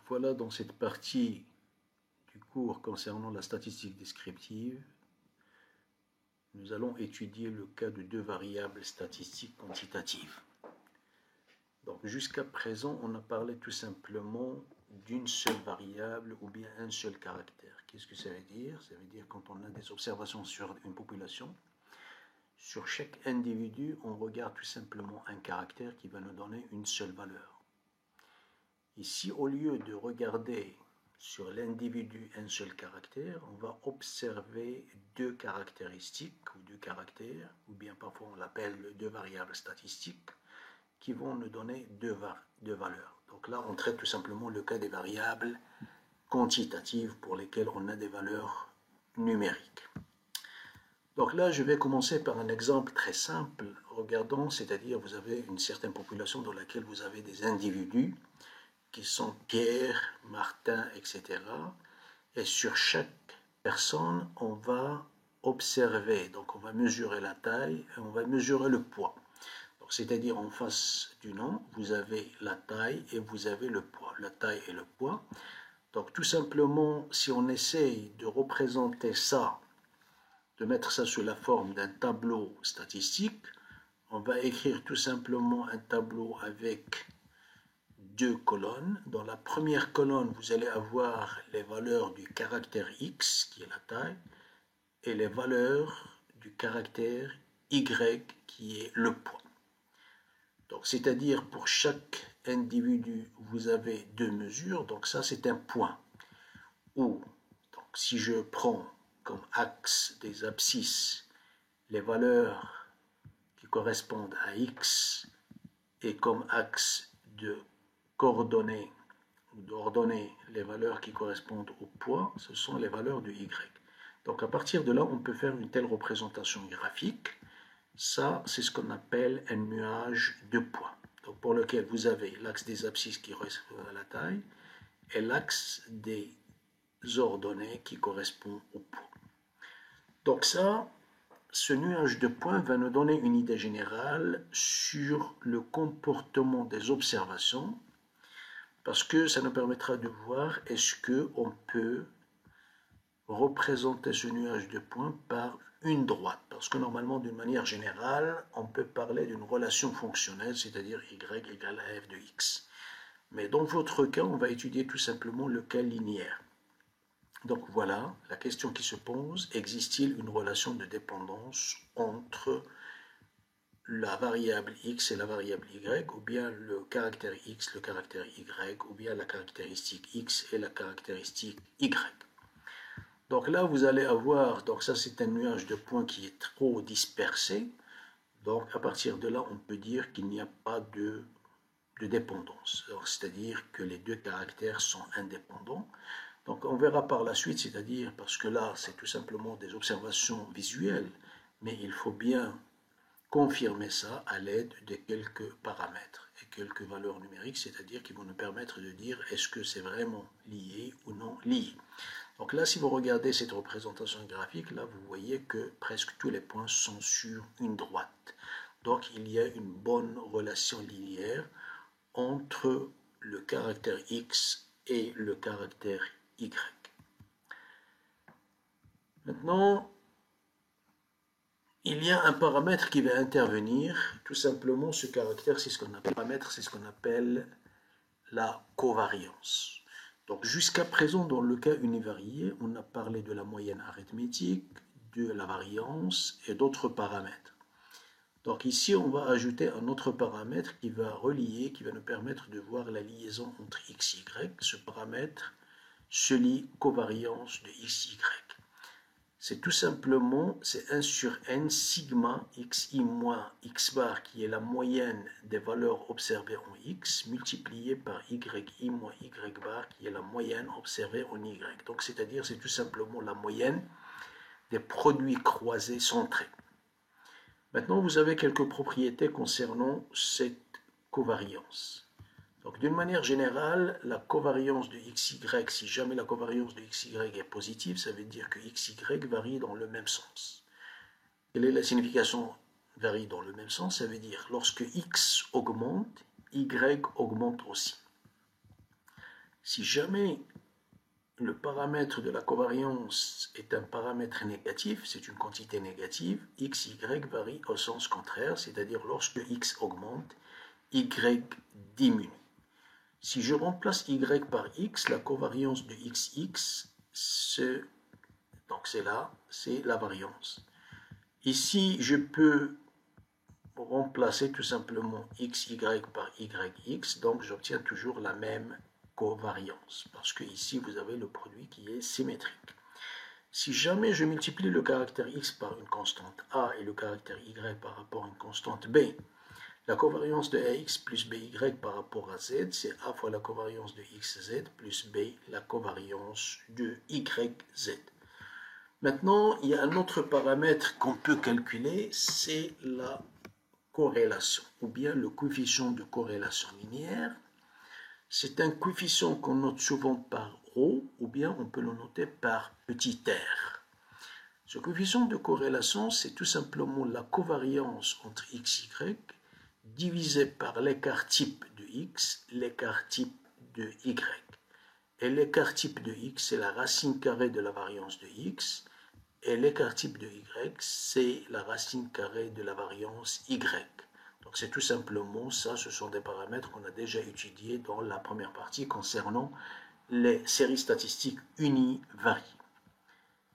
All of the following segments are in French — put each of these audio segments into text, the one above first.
Voilà dans cette partie du cours concernant la statistique descriptive, nous allons étudier le cas de deux variables statistiques quantitatives. Donc jusqu'à présent, on a parlé tout simplement d'une seule variable ou bien un seul caractère. Qu'est-ce que ça veut dire? Ça veut dire quand on a des observations sur une population, sur chaque individu, on regarde tout simplement un caractère qui va nous donner une seule valeur. Ici, au lieu de regarder sur l'individu un seul caractère, on va observer deux caractéristiques ou deux caractères, ou bien parfois on l'appelle deux variables statistiques, qui vont nous donner deux valeurs. Donc là, on traite tout simplement le cas des variables quantitatives pour lesquelles on a des valeurs numériques. Donc là, je vais commencer par un exemple très simple. Regardons, c'est-à-dire vous avez une certaine population dans laquelle vous avez des individus qui sont Pierre, Martin, etc. Et sur chaque personne, on va observer, donc on va mesurer la taille et on va mesurer le poids. C'est-à-dire en face du nom, vous avez la taille et vous avez le poids, la taille et le poids. Donc tout simplement, si on essaye de représenter ça, de mettre ça sous la forme d'un tableau statistique, on va écrire tout simplement un tableau avec deux colonnes. Dans la première colonne, vous allez avoir les valeurs du caractère X, qui est la taille, et les valeurs du caractère Y, qui est le poids. Donc, c'est-à-dire pour chaque individu, vous avez deux mesures. Donc ça, c'est un point. Ou, donc, si je prends comme axe des abscisses les valeurs qui correspondent à X et comme axe de coordonnées ou d'ordonner les valeurs qui correspondent au poids, ce sont les valeurs de Y. Donc à partir de là, on peut faire une telle représentation graphique. Ça, c'est ce qu'on appelle un nuage de poids. Donc pour lequel vous avez l'axe des abscisses qui correspond à la taille et l'axe des ordonnées qui correspond au poids. Donc ça, ce nuage de points va nous donner une idée générale sur le comportement des observations, parce que ça nous permettra de voir est-ce qu'on peut représenter ce nuage de points par une droite, parce que normalement, d'une manière générale, on peut parler d'une relation fonctionnelle, c'est-à-dire y égale à f de x. Mais dans votre cas, on va étudier tout simplement le cas linéaire. Donc voilà, la question qui se pose, existe-t-il une relation de dépendance entre la variable x et la variable y, ou bien le caractère x, le caractère y, ou bien la caractéristique x et la caractéristique y. Donc là, vous allez avoir, donc ça c'est un nuage de points qui est trop dispersé, donc à partir de là, on peut dire qu'il n'y a pas de dépendance, c'est-à-dire que les deux caractères sont indépendants. Donc on verra par la suite, c'est-à-dire parce que là c'est tout simplement des observations visuelles, mais il faut bien confirmer ça à l'aide de quelques paramètres et quelques valeurs numériques, c'est-à-dire qui vont nous permettre de dire est-ce que c'est vraiment lié ou non lié. Donc là, si vous regardez cette représentation graphique, là vous voyez que presque tous les points sont sur une droite. Donc il y a une bonne relation linéaire entre le caractère x et le caractère y. Maintenant, il y a un paramètre qui va intervenir. Tout simplement, ce caractère, c'est ce qu'on appelle la covariance. Donc jusqu'à présent, dans le cas univarié, on a parlé de la moyenne arithmétique, de la variance et d'autres paramètres. Donc ici, on va ajouter un autre paramètre qui va relier, qui va nous permettre de voir la liaison entre x et y. Ce paramètre se lie covariance de x, y. C'est tout simplement, c'est 1 sur n sigma xi moins x bar, qui est la moyenne des valeurs observées en x, multiplié par yi moins y bar, qui est la moyenne observée en y. Donc c'est-à-dire, c'est tout simplement la moyenne des produits croisés centrés. Maintenant, vous avez quelques propriétés concernant cette covariance. Donc, d'une manière générale, la covariance de xy, si jamais la covariance de xy est positive, ça veut dire que xy varie dans le même sens. Quelle est la signification varie dans le même sens? Ça veut dire lorsque x augmente, y augmente aussi. Si jamais le paramètre de la covariance est un paramètre négatif, c'est une quantité négative, x, y varie au sens contraire, c'est-à-dire lorsque x augmente, y diminue. Si je remplace y par x, la covariance de xx, donc c'est là, c'est la variance. Ici, je peux remplacer tout simplement xy par yx, donc j'obtiens toujours la même covariance, parce que ici vous avez le produit qui est symétrique. Si jamais je multiplie le caractère x par une constante a et le caractère y par rapport à une constante b, la covariance de ax plus by par rapport à z, c'est a fois la covariance de xz plus b, la covariance de yz. Maintenant, il y a un autre paramètre qu'on peut calculer, c'est la corrélation, ou bien le coefficient de corrélation linéaire. C'est un coefficient qu'on note souvent par ρ, ou bien on peut le noter par petit r. Ce coefficient de corrélation, c'est tout simplement la covariance entre x, y, divisé par l'écart type de x, l'écart type de y. Et l'écart type de x, c'est la racine carrée de la variance de x, et l'écart type de y, c'est la racine carrée de la variance y. Donc c'est tout simplement ça, ce sont des paramètres qu'on a déjà étudiés dans la première partie concernant les séries statistiques univariées.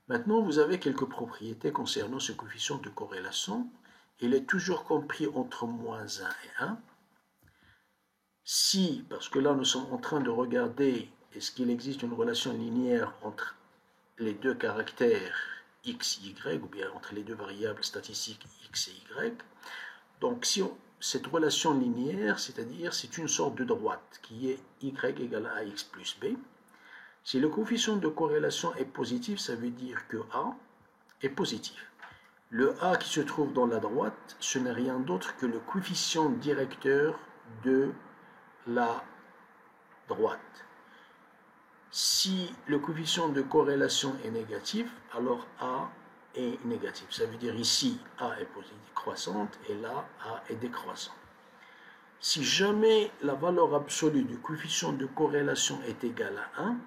Maintenant, vous avez quelques propriétés concernant ce coefficient de corrélation. Il est toujours compris entre moins 1 et 1. Si, parce que là nous sommes en train de regarder est-ce qu'il existe une relation linéaire entre les deux caractères x, y, ou bien entre les deux variables statistiques x et y. Donc si cette relation linéaire, c'est-à-dire c'est une sorte de droite qui est y égale à ax plus b. Si le coefficient de corrélation est positif, ça veut dire que a est positif. Le a qui se trouve dans la droite, ce n'est rien d'autre que le coefficient directeur de la droite. Si le coefficient de corrélation est négatif, alors a est négatif. Ça veut dire ici a est croissante et là a est décroissante. Si jamais la valeur absolue du coefficient de corrélation est égale à 1,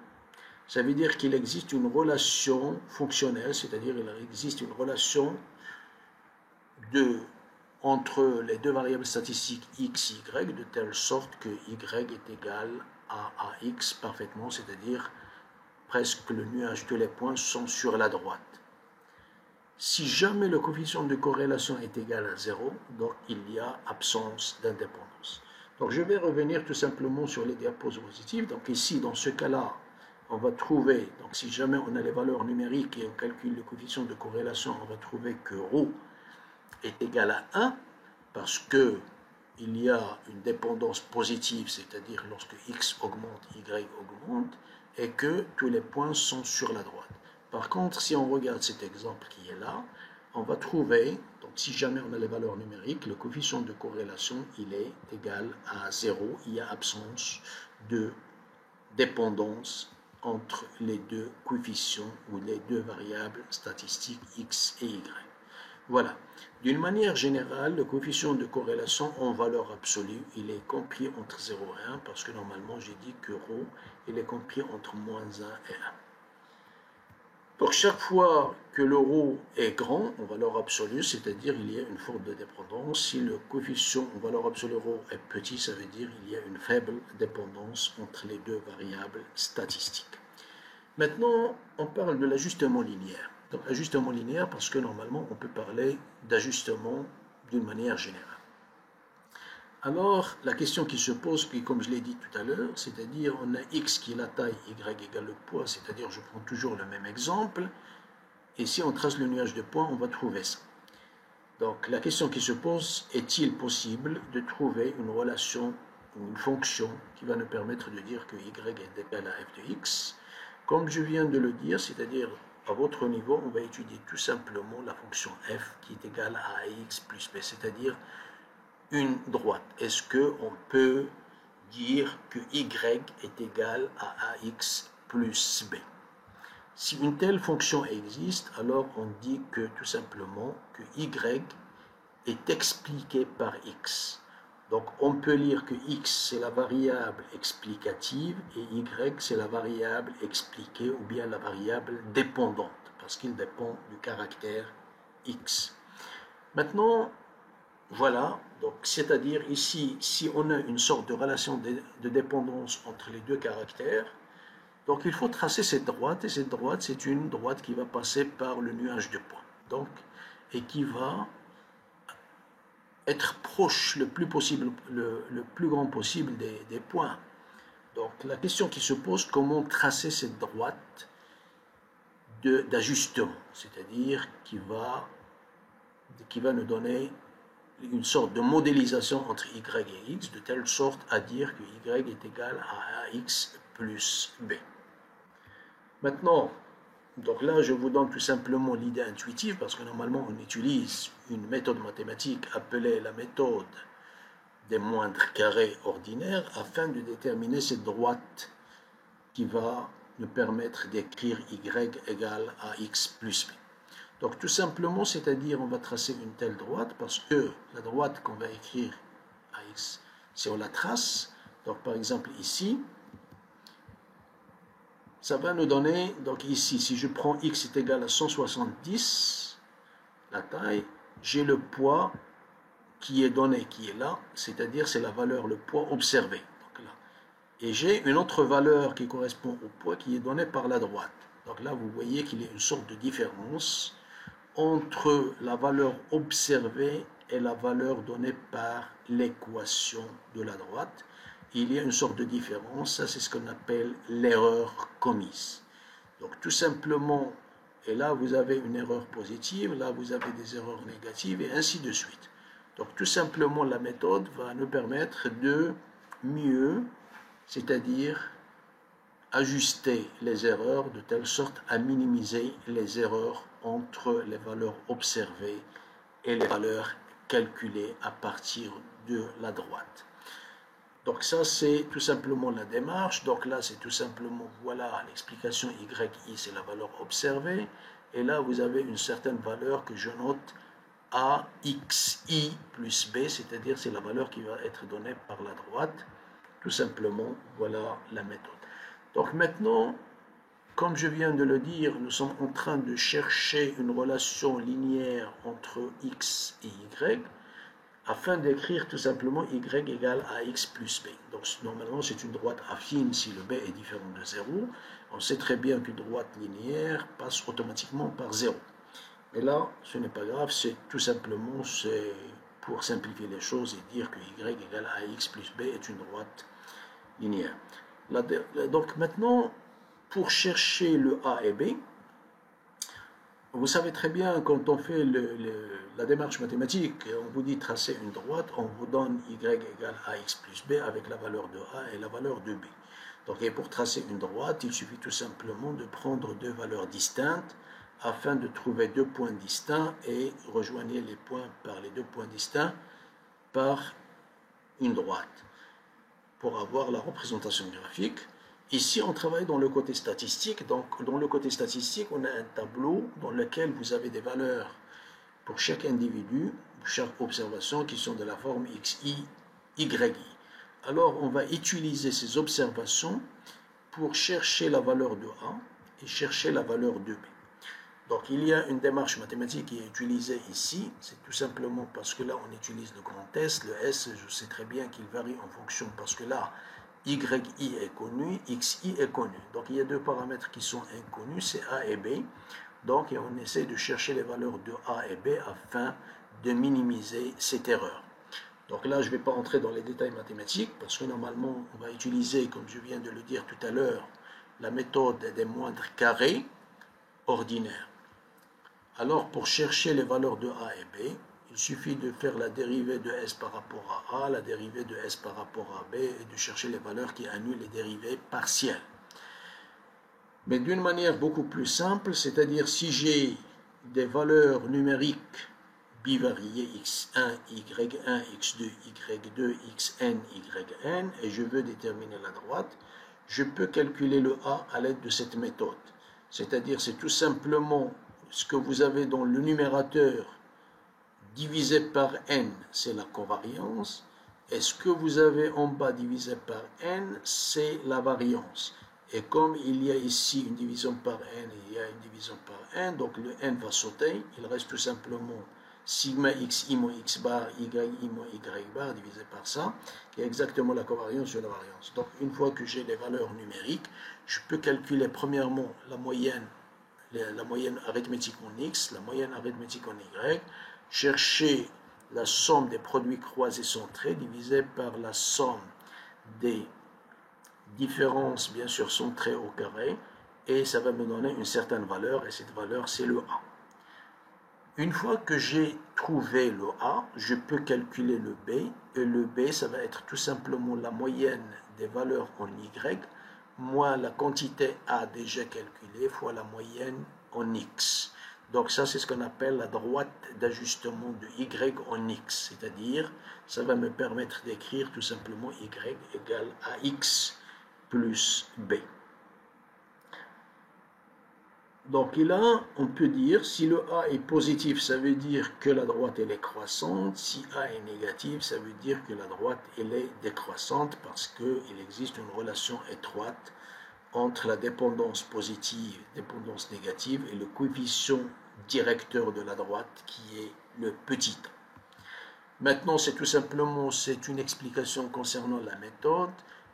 ça veut dire qu'il existe une relation fonctionnelle, c'est-à-dire il existe une relation entre les deux variables statistiques x et y, de telle sorte que y est égal à ax parfaitement, c'est-à-dire presque le nuage, tous les points sont sur la droite. Si jamais le coefficient de corrélation est égal à 0, donc il y a absence d'indépendance. Donc je vais revenir tout simplement sur les diapositives. Donc ici, dans ce cas-là, on va trouver, donc si jamais on a les valeurs numériques et on calcule le coefficient de corrélation, on va trouver que ρ est égal à 1, parce que il y a une dépendance positive, c'est-à-dire lorsque x augmente, y augmente, et que tous les points sont sur la droite. Par contre, si on regarde cet exemple qui est là, on va trouver, donc si jamais on a les valeurs numériques, le coefficient de corrélation, il est égal à 0. Il y a absence de dépendance entre les deux coefficients ou les deux variables statistiques x et y. Voilà. D'une manière générale, le coefficient de corrélation en valeur absolue, il est compris entre 0 et 1, parce que normalement j'ai dit que ρ, il est compris entre moins 1 et 1. Donc chaque fois que le ρ est grand en valeur absolue, c'est-à-dire il y a une forme de dépendance, si le coefficient en valeur absolue ρ est petit, ça veut dire qu'il y a une faible dépendance entre les deux variables statistiques. Maintenant, on parle de l'ajustement linéaire. Donc, ajustement linéaire parce que normalement, on peut parler d'ajustement d'une manière générale. Alors, la question qui se pose, puis comme je l'ai dit tout à l'heure, c'est-à-dire on a x qui est la taille, y égale le poids, c'est-à-dire je prends toujours le même exemple, et si on trace le nuage de poids, on va trouver ça. Donc, la question qui se pose, est-il possible de trouver une relation ou une fonction qui va nous permettre de dire que y est égal à f de x? Comme je viens de le dire, c'est-à-dire à votre niveau, on va étudier tout simplement la fonction f qui est égale à ax plus b, c'est-à-dire une droite. Est-ce qu'on peut dire que y est égal à ax plus b? Si une telle fonction existe, alors on dit que tout simplement que y est expliqué par x. Donc on peut lire que x c'est la variable explicative et y c'est la variable expliquée ou bien la variable dépendante parce qu'il dépend du caractère x. Maintenant, voilà, donc c'est-à-dire ici, si on a une sorte de relation de dépendance entre les deux caractères, donc il faut tracer cette droite, et cette droite c'est une droite qui va passer par le nuage de points. Donc, et qui va être proche le plus possible, le plus grand possible des points. Donc la question qui se pose, comment tracer cette droite d'ajustement, c'est-à-dire qui va nous donner une sorte de modélisation entre y et x, de telle sorte à dire que y est égal à ax plus b. Maintenant, donc là, je vous donne tout simplement l'idée intuitive, parce que normalement, on utilise une méthode mathématique appelée la méthode des moindres carrés ordinaires, afin de déterminer cette droite qui va nous permettre d'écrire y égale à x plus b. Donc tout simplement, c'est-à-dire on va tracer une telle droite, parce que la droite qu'on va écrire à x, si on la trace, donc par exemple ici, ça va nous donner, donc ici, si je prends x est égal à 170, la taille, j'ai le poids qui est donné, qui est là, c'est-à-dire c'est la valeur, le poids observé. Donc là. Et j'ai une autre valeur qui correspond au poids qui est donné par la droite. Donc là, vous voyez qu'il y a une sorte de différence entre la valeur observée et la valeur donnée par l'équation de la droite. Il y a une sorte de différence, ça c'est ce qu'on appelle l'erreur commise. Donc tout simplement, et là vous avez une erreur positive, là vous avez des erreurs négatives et ainsi de suite. Donc tout simplement la méthode va nous permettre de mieux, c'est-à-dire ajuster les erreurs de telle sorte à minimiser les erreurs entre les valeurs observées et les valeurs calculées à partir de la droite. Donc ça c'est tout simplement la démarche. Donc là c'est tout simplement, voilà l'explication y, c'est la valeur observée. Et là vous avez une certaine valeur que je note a xi plus b, c'est-à-dire c'est la valeur qui va être donnée par la droite. Tout simplement, voilà la méthode. Donc maintenant, comme je viens de le dire, nous sommes en train de chercher une relation linéaire entre x et y, afin d'écrire tout simplement y égale à x plus b. Donc normalement c'est une droite affine si le b est différent de 0. On sait très bien qu'une droite linéaire passe automatiquement par 0. Mais là, ce n'est pas grave, c'est tout simplement pour simplifier les choses et dire que y égale à x plus b est une droite linéaire. Donc maintenant, pour chercher le a et b, vous savez très bien, quand on fait la démarche mathématique, on vous dit tracer une droite, on vous donne y égale à x plus b avec la valeur de a et la valeur de b. Donc et pour tracer une droite, il suffit tout simplement de prendre deux valeurs distinctes afin de trouver deux points distincts et rejoindre les points par les deux points distincts par une droite pour avoir la représentation graphique. Ici, on travaille dans le côté statistique. Donc, dans le côté statistique, on a un tableau dans lequel vous avez des valeurs pour chaque individu, pour chaque observation, qui sont de la forme xi, yi. Alors, on va utiliser ces observations pour chercher la valeur de A et chercher la valeur de B. Donc, il y a une démarche mathématique qui est utilisée ici. C'est tout simplement parce que là, on utilise le grand S. Le S, je sais très bien qu'il varie en fonction, parce que là, yi est connu, xi est connu. Donc, il y a deux paramètres qui sont inconnus, c'est A et B. Donc, on essaie de chercher les valeurs de A et B afin de minimiser cette erreur. Donc là, je ne vais pas entrer dans les détails mathématiques, parce que normalement, on va utiliser, comme je viens de le dire tout à l'heure, la méthode des moindres carrés ordinaires. Alors, pour chercher les valeurs de A et B, il suffit de faire la dérivée de S par rapport à A, la dérivée de S par rapport à B, et de chercher les valeurs qui annulent les dérivées partielles. Mais d'une manière beaucoup plus simple, c'est-à-dire si j'ai des valeurs numériques bivariées x1, y1, x2, y2, xn, yn, et je veux déterminer la droite, je peux calculer le A à l'aide de cette méthode. C'est-à-dire c'est tout simplement ce que vous avez dans le numérateur divisé par n, c'est la covariance, Et ce que vous avez en bas divisé par n, c'est la variance. Et comme il y a ici une division par n, il y a une division par n, donc le n va sauter. Il reste tout simplement sigma xi moins x bar, yi moins y bar divisé par ça, qui est exactement la covariance de la variance. Donc une fois que j'ai les valeurs numériques, je peux calculer premièrement la moyenne arithmétique en x, la moyenne arithmétique en y, chercher la somme des produits croisés centrés divisée par la somme des différences, bien sûr, centrées au carré, et ça va me donner une certaine valeur, et cette valeur, c'est le A. Une fois que j'ai trouvé le A, je peux calculer le B, et le B, ça va être tout simplement la moyenne des valeurs en Y, moins la quantité A déjà calculée, fois la moyenne en X. Donc ça, c'est ce qu'on appelle la droite d'ajustement de Y en X, c'est-à-dire, ça va me permettre d'écrire tout simplement Y égale à X plus B. Donc là, on peut dire, si le A est positif, ça veut dire que la droite elle est croissante. Si A est négatif, ça veut dire que la droite elle est décroissante parce qu'il existe une relation étroite entre la dépendance positive, dépendance négative et le coefficient directeur de la droite qui est le petit a. Maintenant, c'est tout simplement, c'est une explication concernant la méthode.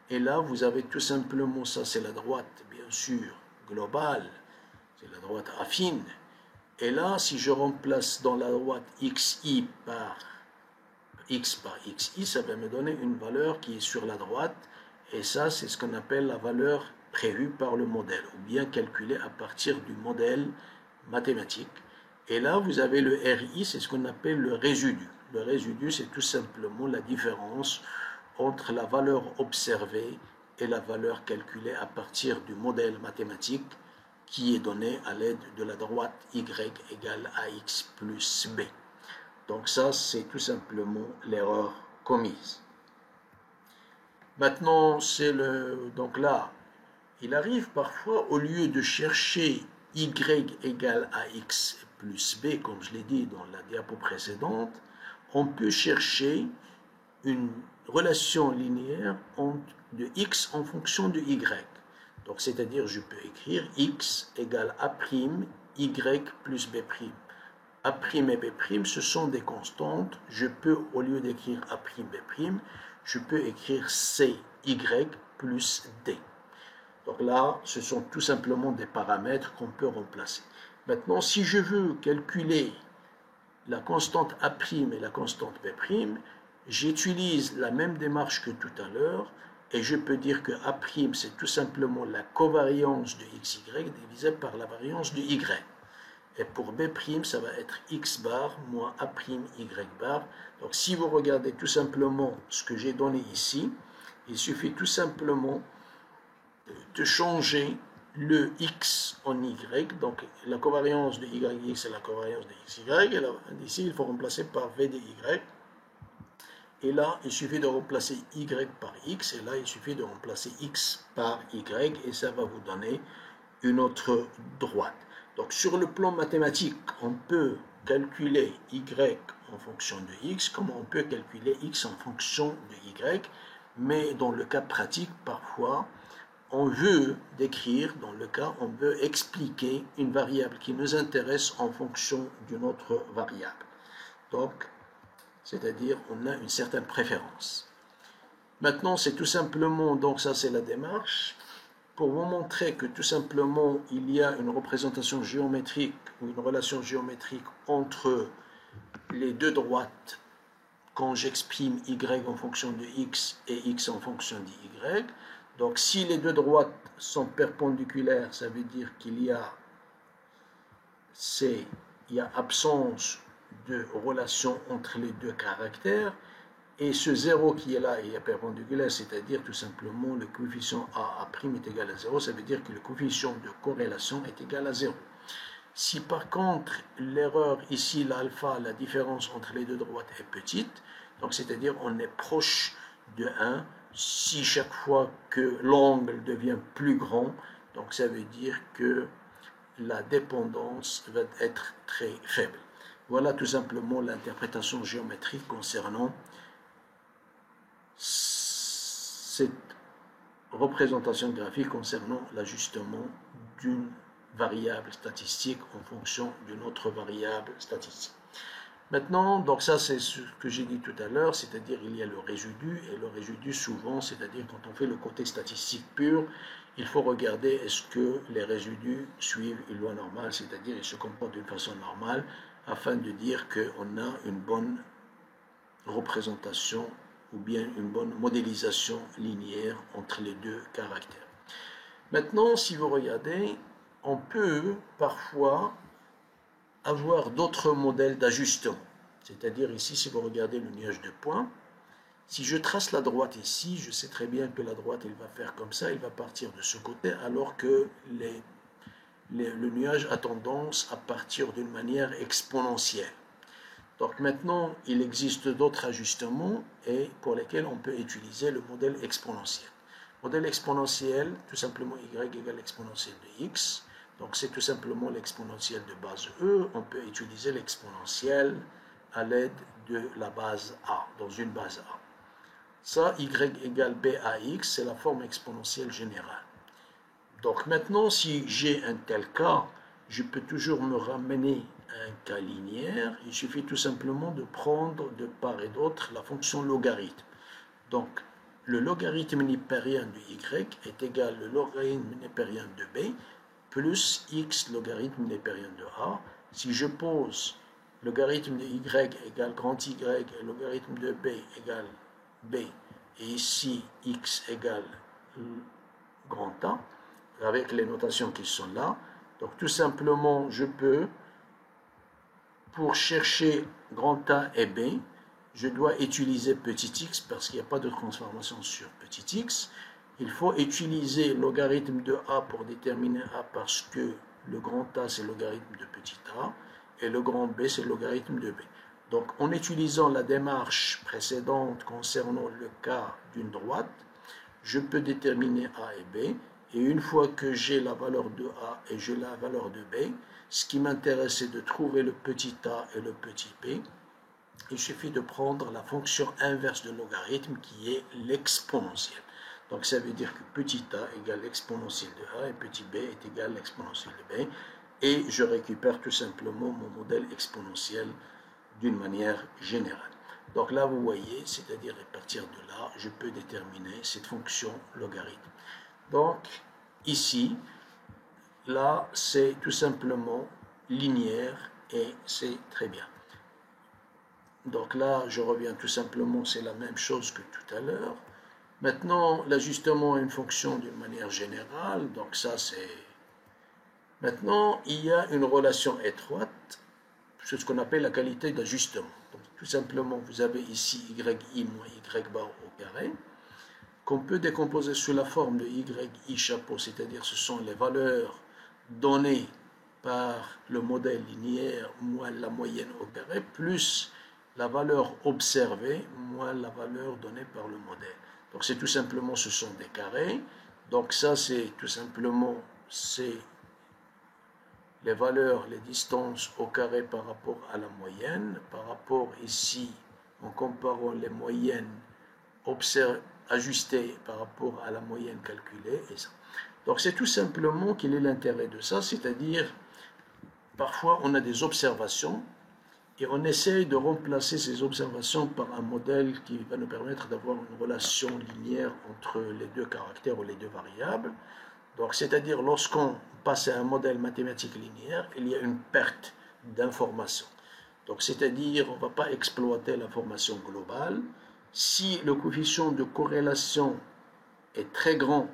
Et là, vous avez tout simplement, ça c'est la droite, bien sûr, globale. C'est la droite affine. Et là, si je remplace dans la droite xi par xi, ça va me donner une valeur qui est sur la droite. Et ça, c'est ce qu'on appelle la valeur prévue par le modèle, ou bien calculée à partir du modèle mathématique. Et là, vous avez le RI, c'est ce qu'on appelle le résidu. Le résidu, c'est tout simplement la différence entre la valeur observée et la valeur calculée à partir du modèle mathématique qui est donné à l'aide de la droite y égale ax plus b. Donc ça, c'est tout simplement l'erreur commise. Maintenant, donc là, il arrive parfois, au lieu de chercher y égale ax plus b, comme je l'ai dit dans la diapo précédente, on peut chercher une relation linéaire de x en fonction de y. Donc, c'est-à-dire, je peux écrire x égale a', y plus b'. A' et b', ce sont des constantes. Je peux, au lieu d'écrire a', b', je peux écrire cy plus d. Donc là, ce sont tout simplement des paramètres qu'on peut remplacer. Maintenant, si je veux calculer la constante a' et la constante b', j'utilise la même démarche que tout à l'heure, et je peux dire que a', c'est tout simplement la covariance de xy divisée par la variance de y. Et pour b', ça va être x bar moins a', y bar. Donc si vous regardez tout simplement ce que j'ai donné ici, il suffit tout simplement de changer le x en y. Donc la covariance de y, c'est la covariance de xy. Et là, ici, il faut remplacer par v de y. Et là, il suffit de remplacer y par x, et là, il suffit de remplacer x par y, et ça va vous donner une autre droite. Donc, sur le plan mathématique, on peut calculer y en fonction de x, comme on peut calculer x en fonction de y, mais dans le cas pratique, parfois, on veut décrire, dans le cas, on veut expliquer une variable qui nous intéresse en fonction d'une autre variable. Donc, c'est-à-dire on a une certaine préférence. Maintenant, c'est tout simplement, donc ça c'est la démarche, pour vous montrer que tout simplement il y a une représentation géométrique ou une relation géométrique entre les deux droites quand j'exprime y en fonction de x et x en fonction de y. Donc si les deux droites sont perpendiculaires, ça veut dire qu'il y a absence de relation entre les deux caractères, et ce 0 qui est là est perpendiculaire, c'est-à-dire tout simplement le coefficient a' est égal à 0, ça veut dire que le coefficient de corrélation est égal à 0. Si par contre l'erreur ici, l'alpha, la différence entre les deux droites est petite, donc c'est-à-dire on est proche de 1, si chaque fois que l'angle devient plus grand, donc ça veut dire que la dépendance va être très faible. Voilà tout simplement l'interprétation géométrique concernant cette représentation graphique concernant l'ajustement d'une variable statistique en fonction d'une autre variable statistique. Maintenant, donc ça c'est ce que j'ai dit tout à l'heure, c'est-à-dire il y a le résidu, et le résidu souvent, c'est-à-dire quand on fait le côté statistique pur, il faut regarder est-ce que les résidus suivent une loi normale, c'est-à-dire ils se comportent d'une façon normale, afin de dire qu'on a une bonne représentation ou bien une bonne modélisation linéaire entre les deux caractères. Maintenant, si vous regardez, on peut parfois avoir d'autres modèles d'ajustement. C'est-à-dire ici, si vous regardez le nuage de points, si je trace la droite ici, je sais très bien que la droite, elle va faire comme ça, elle va partir de ce côté, alors que le nuage a tendance à partir d'une manière exponentielle. Donc maintenant, il existe d'autres ajustements et pour lesquels on peut utiliser le modèle exponentiel. Modèle exponentiel, tout simplement y égale l'exponentielle de x. Donc c'est tout simplement l'exponentielle de base e. On peut utiliser l'exponentielle à l'aide de la base a, dans une base a. Ça, y égale b à x, c'est la forme exponentielle générale. Donc maintenant, si j'ai un tel cas, je peux toujours me ramener à un cas linéaire. Il suffit tout simplement de prendre de part et d'autre la fonction logarithme. Donc, le logarithme népérien de y est égal au logarithme népérien de b plus x logarithme népérien de a. Si je pose logarithme de y égale grand y et logarithme de b égale b, et ici x égale grand A, avec les notations qui sont là. Donc tout simplement, je peux, pour chercher grand A et B, je dois utiliser petit x parce qu'il n'y a pas de transformation sur petit x. Il faut utiliser logarithme de A pour déterminer A parce que le grand A c'est logarithme de petit a et le grand B c'est logarithme de B. Donc en utilisant la démarche précédente concernant le cas d'une droite, je peux déterminer A et B. Et une fois que j'ai la valeur de A et j'ai la valeur de B, ce qui m'intéresse c'est de trouver le petit a et le petit b. Il suffit de prendre la fonction inverse de logarithme qui est l'exponentielle. Donc ça veut dire que petit a égale l'exponentielle de a et petit b est égal à l'exponentielle de b. Et je récupère tout simplement mon modèle exponentiel d'une manière générale. Donc là vous voyez, c'est-à-dire à partir de là, je peux déterminer cette fonction logarithme. Donc, ici, là, c'est tout simplement linéaire et c'est très bien. Donc là, je reviens tout simplement, c'est la même chose que tout à l'heure. Maintenant, l'ajustement est une fonction d'une manière générale, donc ça c'est... Maintenant, il y a une relation étroite, c'est ce qu'on appelle la qualité d'ajustement. Donc, tout simplement, vous avez ici yi moins y bar au carré, qu'on peut décomposer sous la forme de yi chapeau, c'est-à-dire ce sont les valeurs données par le modèle linéaire moins la moyenne au carré, plus la valeur observée moins la valeur donnée par le modèle. Donc c'est tout simplement, ce sont des carrés. Donc ça c'est tout simplement, c'est les valeurs, les distances au carré par rapport à la moyenne, par rapport ici, en comparant les moyennes ajustées par rapport à la moyenne calculée. Et ça. Donc c'est tout simplement quel est l'intérêt de ça, c'est-à-dire parfois on a des observations et on essaye de remplacer ces observations par un modèle qui va nous permettre d'avoir une relation linéaire entre les deux caractères ou les deux variables. Donc c'est-à-dire lorsqu'on passe à un modèle mathématique linéaire, il y a une perte d'information. Donc c'est-à-dire on ne va pas exploiter l'information globale. Si le coefficient de corrélation est très grand,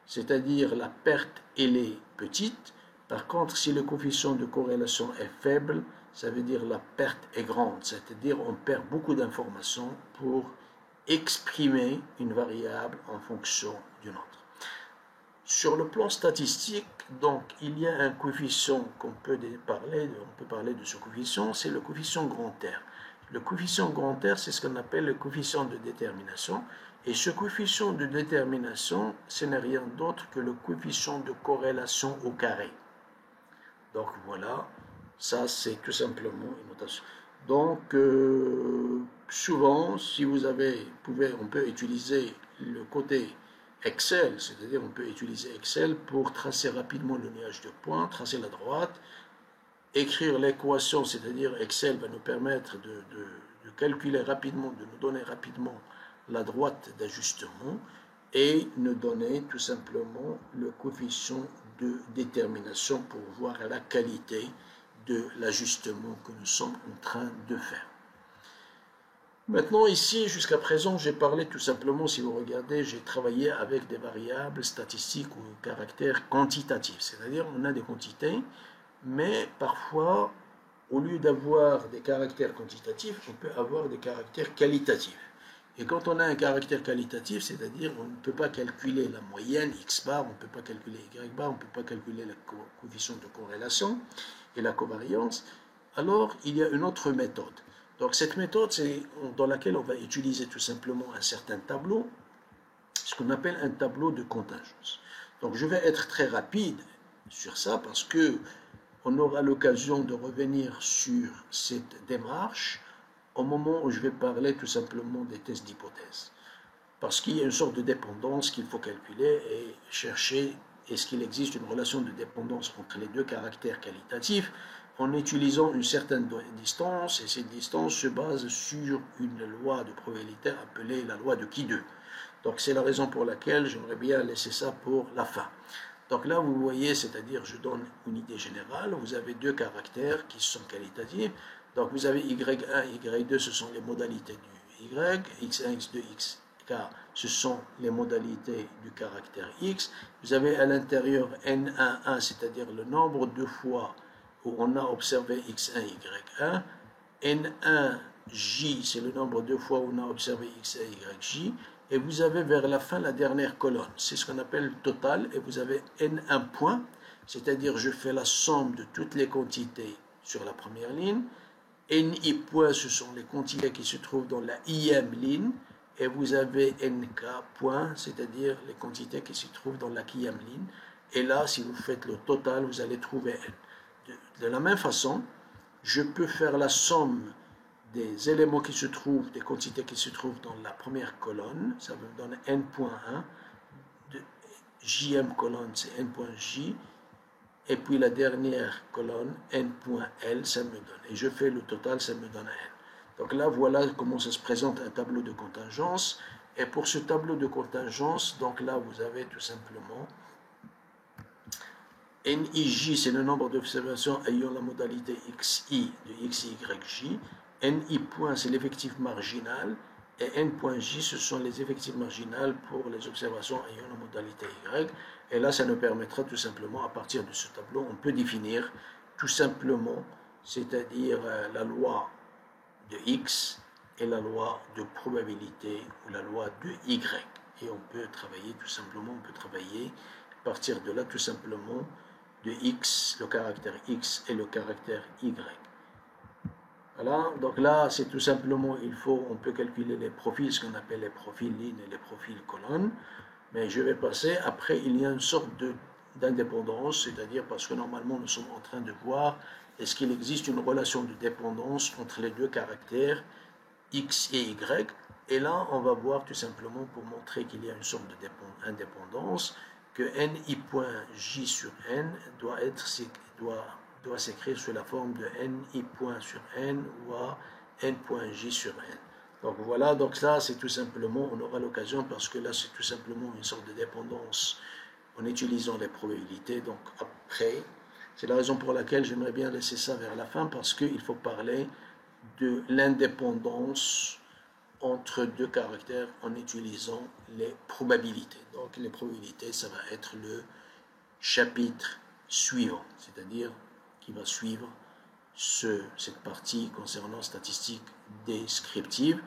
c'est-à-dire la perte elle est petite. Par contre, si le coefficient de corrélation est faible, ça veut dire la perte est grande, c'est-à-dire on perd beaucoup d'informations pour exprimer une variable en fonction d'une autre. Sur le plan statistique, donc, il y a un coefficient qu'on peut parler, on peut parler de ce coefficient, c'est le coefficient grand R. Le coefficient grand R, c'est ce qu'on appelle le coefficient de détermination. Et ce coefficient de détermination, ce n'est rien d'autre que le coefficient de corrélation au carré. Donc voilà, ça c'est tout simplement une notation. Donc, souvent, si vous on peut utiliser le côté Excel, c'est-à-dire on peut utiliser Excel pour tracer rapidement le nuage de points, tracer la droite, écrire l'équation, c'est-à-dire Excel va nous permettre de calculer rapidement, de nous donner rapidement la droite d'ajustement et nous donner tout simplement le coefficient de détermination pour voir la qualité de l'ajustement que nous sommes en train de faire. Maintenant, ici, jusqu'à présent, j'ai parlé tout simplement, si vous regardez, j'ai travaillé avec des variables statistiques ou caractères quantitatifs, c'est-à-dire on a des quantités, mais parfois, au lieu d'avoir des caractères quantitatifs, on peut avoir des caractères qualitatifs. Et quand on a un caractère qualitatif, c'est-à-dire on ne peut pas calculer la moyenne x bar, on ne peut pas calculer y bar, on ne peut pas calculer le coefficient de corrélation et la covariance, alors il y a une autre méthode. Donc cette méthode, c'est dans laquelle on va utiliser tout simplement un certain tableau, ce qu'on appelle un tableau de contingence. Donc je vais être très rapide sur ça parce que on aura l'occasion de revenir sur cette démarche au moment où je vais parler tout simplement des tests d'hypothèse. Parce qu'il y a une sorte de dépendance qu'il faut calculer et chercher est-ce qu'il existe une relation de dépendance entre les deux caractères qualitatifs en utilisant une certaine distance, et cette distance se base sur une loi de probabilité appelée la loi de Qui2. Donc c'est la raison pour laquelle j'aimerais bien laisser ça pour la fin. Donc là, vous voyez, c'est-à-dire, je donne une idée générale, vous avez deux caractères qui sont qualitatifs. Donc vous avez y1, y2, ce sont les modalités du y, x1, x2, xk, ce sont les modalités du caractère x. Vous avez à l'intérieur n1, c'est-à-dire le nombre de fois où on a observé x1, y1. n1j, c'est le nombre de fois où on a observé x1, yj. Et vous avez vers la fin la dernière colonne. C'est ce qu'on appelle le total. Et vous avez n1 point, c'est-à-dire je fais la somme de toutes les quantités sur la première ligne. Ni point, ce sont les quantités qui se trouvent dans la ième ligne. Et vous avez nk point, c'est-à-dire les quantités qui se trouvent dans la quième ligne. Et là, si vous faites le total, vous allez trouver n. De la même façon, je peux faire la somme des éléments qui se trouvent, des quantités qui se trouvent dans la première colonne, ça me donne n.1, jm colonne c'est n.j, et puis la dernière colonne, n.l, ça me donne, et je fais le total, ça me donne n. Donc là, voilà comment ça se présente un tableau de contingence, et pour ce tableau de contingence, donc là, vous avez tout simplement NIJ, c'est le nombre d'observations ayant la modalité XI de XYJ. NI point, c'est l'effectif marginal. Et N.J, ce sont les effectifs marginales pour les observations ayant la modalité Y. Et là, ça nous permettra tout simplement, à partir de ce tableau, on peut définir tout simplement, c'est-à-dire la loi de X et la loi de probabilité ou la loi de Y. Et on peut travailler tout simplement, on peut travailler à partir de là tout simplement de X, le caractère X et le caractère Y. Voilà, donc là, c'est tout simplement, on peut calculer les profils, ce qu'on appelle les profils lignes et les profils colonnes, mais je vais passer, après, il y a une sorte d'indépendance, c'est-à-dire parce que normalement, nous sommes en train de voir, est-ce qu'il existe une relation de dépendance entre les deux caractères, X et Y, et là, on va voir tout simplement, pour montrer qu'il y a une sorte d'indépendance, que ni.j sur n doit s'écrire sous la forme de ni point sur n ou à n.j sur n. Donc voilà, donc là c'est tout simplement, on aura l'occasion parce que là c'est tout simplement une sorte de dépendance en utilisant les probabilités. Donc après, c'est la raison pour laquelle j'aimerais bien laisser ça vers la fin parce qu'il faut parler de l'indépendance entre deux caractères en utilisant les probabilités. Donc les probabilités, ça va être le chapitre suivant, c'est-à-dire qui va suivre cette partie concernant statistiques descriptives.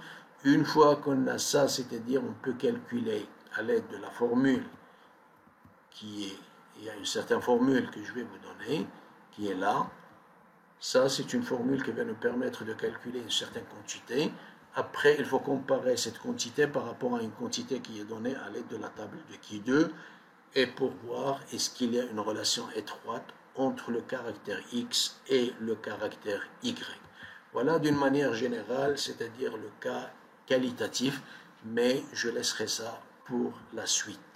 Une fois qu'on a ça, c'est-à-dire on peut calculer à l'aide de la formule il y a une certaine formule que je vais vous donner, qui est là. Ça, c'est une formule qui va nous permettre de calculer une certaine quantité. Après, il faut comparer cette quantité par rapport à une quantité qui est donnée à l'aide de la table de Qui2 et pour voir est-ce qu'il y a une relation étroite entre le caractère X et le caractère Y. Voilà d'une manière générale, c'est-à-dire le cas qualitatif, mais je laisserai ça pour la suite.